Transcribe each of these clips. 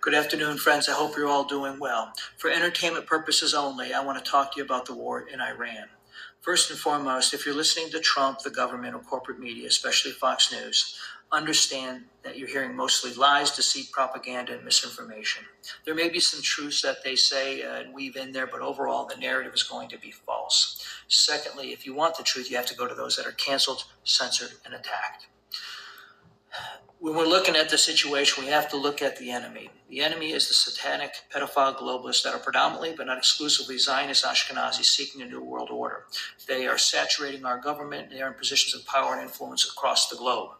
Good afternoon, friends. I hope you're all doing well. For entertainment purposes only, I want to talk to you about the war in Iran. First and foremost, if you're listening to Trump, the government, or corporate media, especially Fox News, understand that you're hearing mostly lies, deceit, propaganda, and misinformation. There may be some truths that they say and weave in there, but overall, the narrative is going to be false. Secondly, if you want the truth, you have to go to those that are canceled, censored, and attacked. When we're looking at the situation, we have to look at the enemy. The enemy is the satanic pedophile globalists that are predominantly, but not exclusively, Zionist Ashkenazi seeking a new world order. They are saturating our government. They are in positions of power and influence across the globe.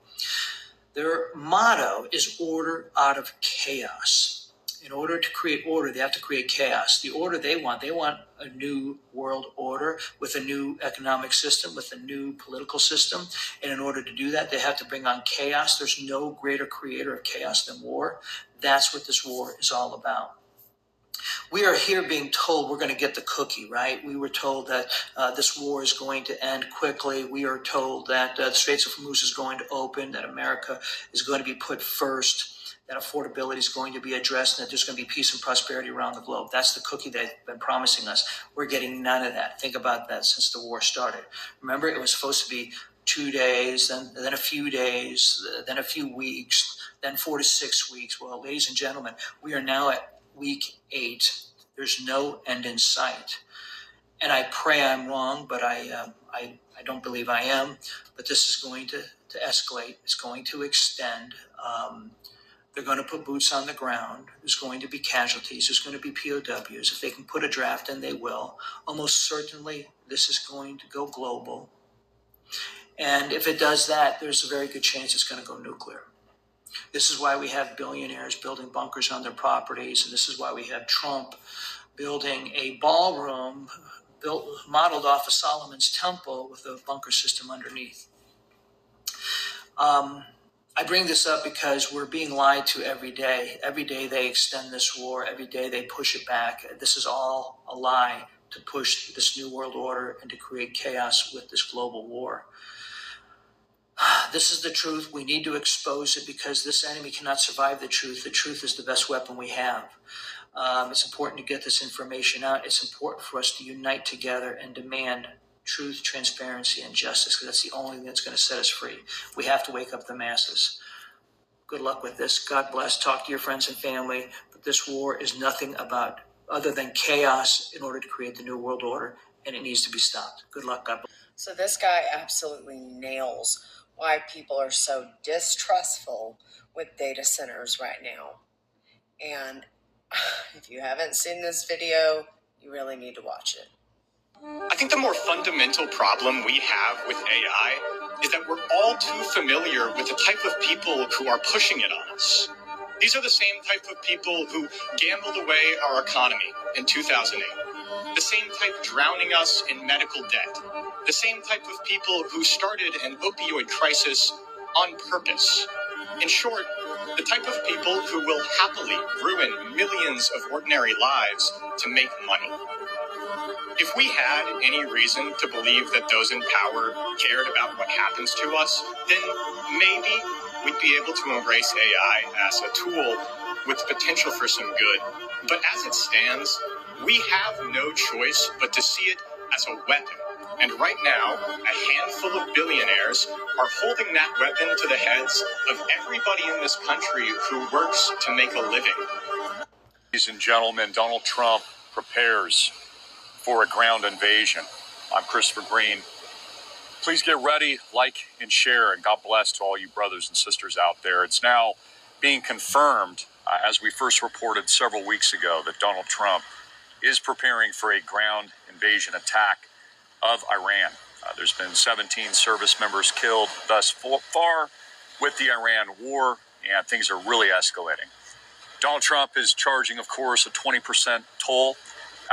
Their motto is order out of chaos. In order to create order, they have to create chaos. The order they want a new world order with a new economic system, with a new political system. And in order to do that, they have to bring on chaos. There's no greater creator of chaos than war. That's what this war is all about. We are here being told we're going to get the cookie, right? We were told that this war is going to end quickly. We are told that the Straits of Hormuz is going to open, that America is going to be put first, that affordability is going to be addressed, and that there's going to be peace and prosperity around the globe. That's the cookie they've been promising us. We're getting none of that. Think about that since the war started. Remember, it was supposed to be 2 days, then a few days, then a few weeks, then 4 to 6 weeks. Well, ladies and gentlemen, we are now at week 8. There's no end in sight. And I pray I'm wrong, but I don't believe I am. But this is going to escalate. It's going to extend. They're going to put boots on the ground. There's going to be casualties. There's going to be POWs. If they can put a draft in, they will. Almost certainly, this is going to go global. And if it does that, there's a very good chance it's going to go nuclear. This is why we have billionaires building bunkers on their properties. And this is why we have Trump building a ballroom modeled off of Solomon's Temple with a bunker system underneath. I bring this up because we're being lied to every day. Every day they extend this war. Every day they push it back. This is all a lie to push this new world order and to create chaos with this global war. This is the truth. We need to expose it because this enemy cannot survive the truth. The truth is the best weapon we have. It's important to get this information out. It's important for us to unite together and demand truth, transparency, and justice, because that's the only thing that's going to set us free. We have to wake up the masses. Good luck with this. God bless. Talk to your friends and family. But this war is nothing about other than chaos in order to create the new world order, and it needs to be stopped. Good luck. God bless. So this guy absolutely nails why people are so distrustful with data centers right now. And if you haven't seen this video, you really need to watch it. I think the more fundamental problem we have with AI is that we're all too familiar with the type of people who are pushing it on us. These are the same type of people who gambled away our economy in 2008. The same type drowning us in medical debt. The same type of people who started an opioid crisis on purpose. In short, the type of people who will happily ruin millions of ordinary lives to make money. If we had any reason to believe that those in power cared about what happens to us, then maybe we'd be able to embrace AI as a tool with the potential for some good. But as it stands, we have no choice but to see it as a weapon. And right now, a handful of billionaires are holding that weapon to the heads of everybody in this country who works to make a living. Ladies and gentlemen, Donald Trump prepares for a ground invasion. I'm Christopher Green. Please get ready, like and share, and God bless to all you brothers and sisters out there. It's now being confirmed, as we first reported several weeks ago, that Donald Trump is preparing for a ground invasion attack of Iran. There's been 17 service members killed thus far with the Iran war, and things are really escalating. Donald Trump is charging, of course, a 20% toll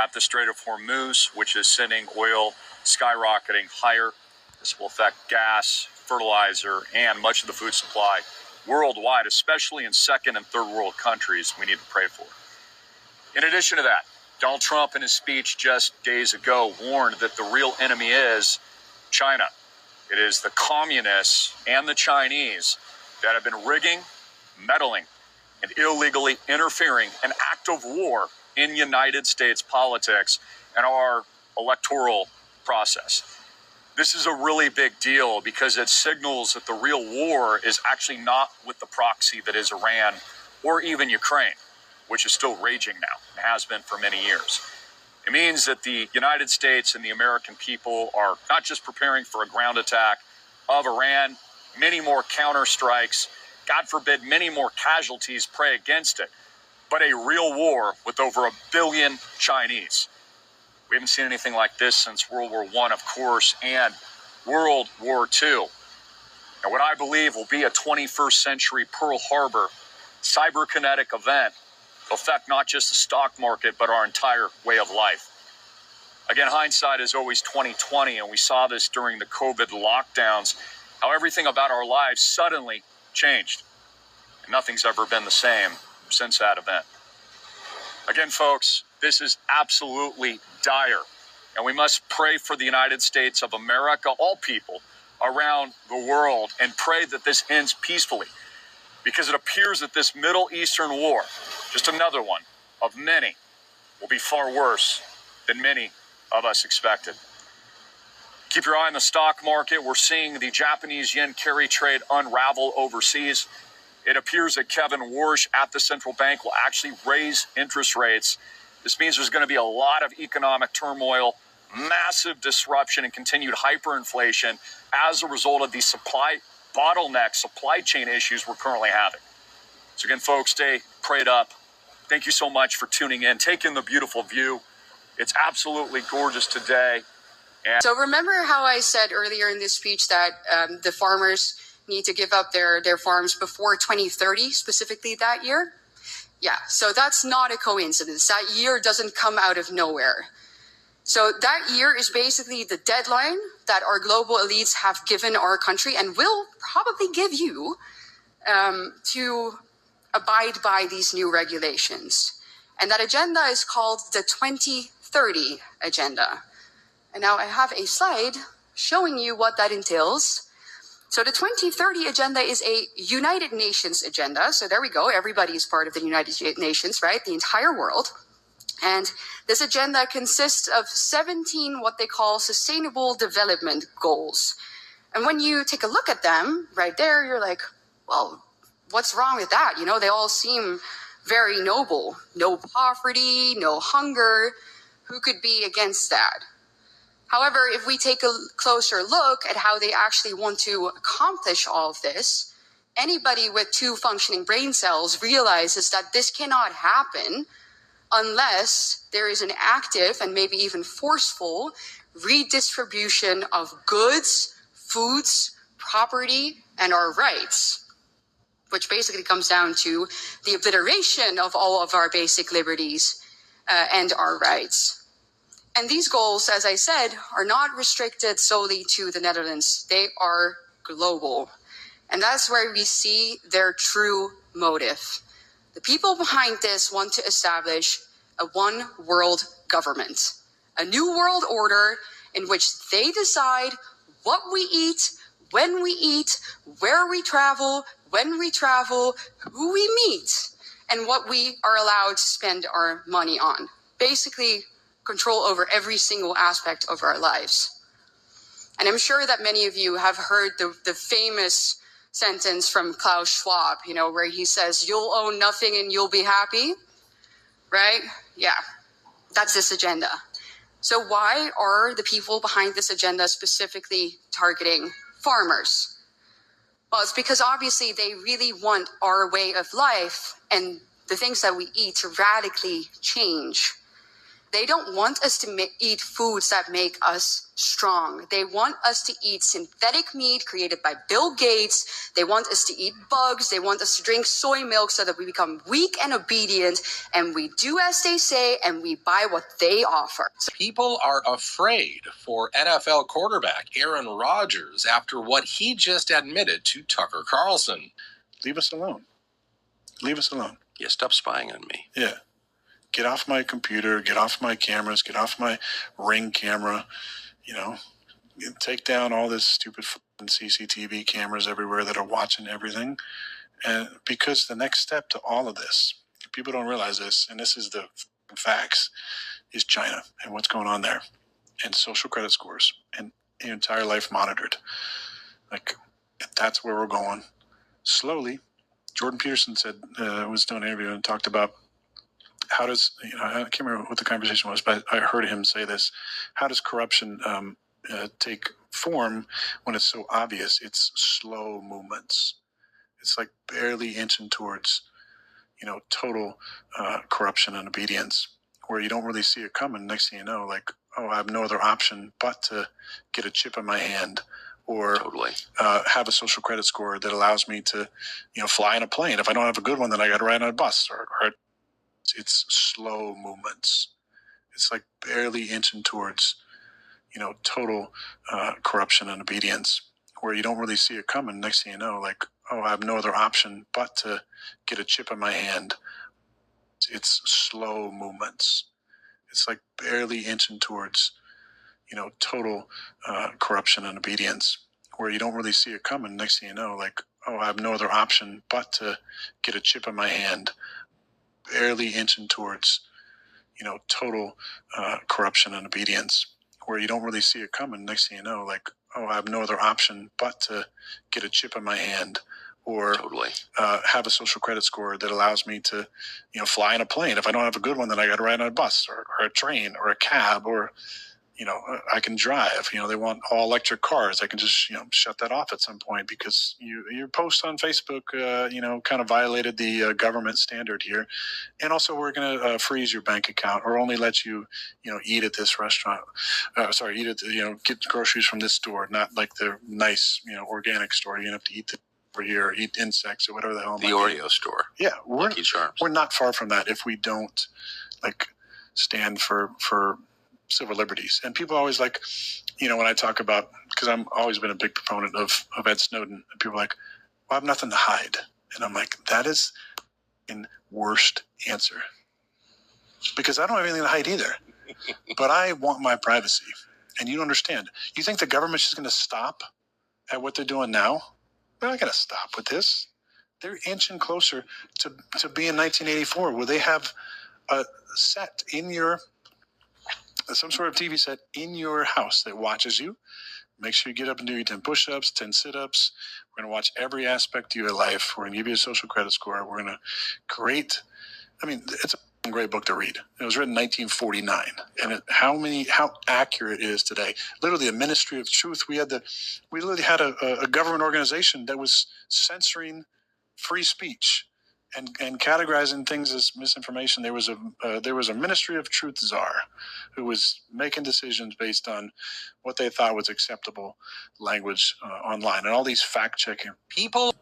at the Strait of Hormuz, which is sending oil skyrocketing higher. This will affect gas, fertilizer, and much of the food supply worldwide, especially in second and third world countries we need to pray for. In addition to that, Donald Trump in his speech just days ago warned that the real enemy is China. It is the communists and the Chinese that have been rigging, meddling, and illegally interfering an act of war in United States politics and our electoral process. This is a really big deal because it signals that the real war is actually not with the proxy that is Iran or even Ukraine, which is still raging now and has been for many years. It means that the United States and the American people are not just preparing for a ground attack of Iran, many more counterstrikes, God forbid, many more casualties pray against it, but a real war with over 1 billion Chinese. We haven't seen anything like this since World War I, of course, and World War II. And what I believe will be a 21st century Pearl Harbor cyberkinetic event will affect not just the stock market, but our entire way of life. Again, hindsight is always 2020, and we saw this during the COVID lockdowns, how everything about our lives suddenly changed. And nothing's ever been the same since that event. Again, folks, this is absolutely dire, and we must pray for the United States of America, all people around the world, and pray that this ends peacefully, because it appears that this Middle Eastern war, just another one of many, will be far worse than many of us expected. Keep your eye on the stock market. We're seeing the Japanese yen carry trade unravel overseas. It appears that Kevin Warsh at the central bank will actually raise interest rates. This means there's going to be a lot of economic turmoil, massive disruption, and continued hyperinflation as a result of the supply chain issues we're currently having. So again, folks, stay prayed up. Thank you so much for tuning in. Take in the beautiful view. It's absolutely gorgeous today. So remember how I said earlier in this speech that the farmers need to give up their farms before 2030, specifically that year? Yeah, so that's not a coincidence. That year doesn't come out of nowhere. So that year is basically the deadline that our global elites have given our country and will probably give you to abide by these new regulations. And that agenda is called the 2030 Agenda. And now I have a slide showing you what that entails. So the 2030 Agenda is a United Nations agenda. So there we go. Everybody is part of the United Nations, right? The entire world. And this agenda consists of 17 what they call sustainable development goals. And when you take a look at them right there, you're like, well, what's wrong with that? You know, they all seem very noble. No poverty, no hunger. Who could be against that? However, if we take a closer look at how they actually want to accomplish all of this, anybody with 2 functioning brain cells realizes that this cannot happen unless there is an active and maybe even forceful redistribution of goods, foods, property, and our rights, which basically comes down to the obliteration of all of our basic liberties and our rights. And these goals, as I said, are not restricted solely to the Netherlands. They are global. And that's where we see their true motive. The people behind this want to establish a one world government, a new world order in which they decide what we eat, when we eat, where we travel, when we travel, who we meet, and what we are allowed to spend our money on. Basically, control over every single aspect of our lives. And I'm sure that many of you have heard the famous sentence from Klaus Schwab, you know, where he says, you'll own nothing and you'll be happy, right? Yeah, that's this agenda. So why are the people behind this agenda specifically targeting farmers? Well, it's because obviously they really want our way of life and the things that we eat to radically change. They don't want us to eat foods that make us strong. They want us to eat synthetic meat created by Bill Gates. They want us to eat bugs. They want us to drink soy milk so that we become weak and obedient. And we do as they say, and we buy what they offer. People are afraid for NFL quarterback Aaron Rodgers after what he just admitted to Tucker Carlson. Leave us alone. Leave us alone. Yeah, stop spying on me. Yeah. Get off my computer, get off my cameras, get off my Ring camera, you know, take down all this stupid CCTV cameras everywhere that are watching everything And because the next step to all of this, people don't realize this, and this is the facts, is China and what's going on there, and social credit scores, and your entire life monitored. Like, that's where we're going. Slowly, Jordan Peterson said, was doing an interview and talked about how does, I can't remember what the conversation was, but I heard him say this. How does corruption take form when it's so obvious? It's slow movements. It's like barely inching towards, total corruption and obedience, where you don't really see it coming. Next thing you know, like, oh, I have no other option but to get a chip in my hand, or have a social credit score that allows me to, fly in a plane. If I don't have a good one, then I got to ride on a bus. Or it's slow movements. It's like barely inching towards, total corruption and obedience, where you don't really see it coming. Next thing you know, like, oh, I have no other option but to get a chip in my hand. It's slow movements. It's like barely inching towards, total corruption and obedience, where you don't really see it coming. Next thing you know, like, oh, I have no other option but to get a chip in my hand. Barely inching towards, total corruption and obedience, where you don't really see it coming. Next thing you know, like, oh, I have no other option but to get a chip in my hand, or have a social credit score that allows me to, fly in a plane. If I don't have a good one, then I got to ride on a bus or a train or a cab, or, I can drive. They want all electric cars. I can just, shut that off at some point because your post on Facebook, kind of violated the government standard here. And also, we're going to freeze your bank account, or only let you, eat at this restaurant. Eat at, get groceries from this store, not like the nice, organic store. You have to eat over here, or eat insects or whatever the hell. The Oreo store. Yeah, Lucky Charms. We're not far from that if we don't stand for civil liberties. And people always when I talk about, because I'm always been a big proponent of Ed Snowden, and people are like, well, I have nothing to hide. And I'm like, that is the worst answer, because I don't have anything to hide either. But I want my privacy, and you don't understand. You think the government's just going to stop at what they're doing now? They're not going to stop with this. They're inching closer to being 1984, where they have a set in some sort of TV set in your house that watches you. Make sure you get up and do your 10 push-ups, 10 sit-ups. We're going to watch every aspect of your life. We're going to give you a social credit score. We're going to create, it's a great book to read. It was written in 1949. And how accurate it is today. Literally, the Ministry of Truth. We literally had a government organization that was censoring free speech and categorizing things as misinformation. There was a Ministry of Truth czar who was making decisions based on what they thought was acceptable language online, and all these fact checking People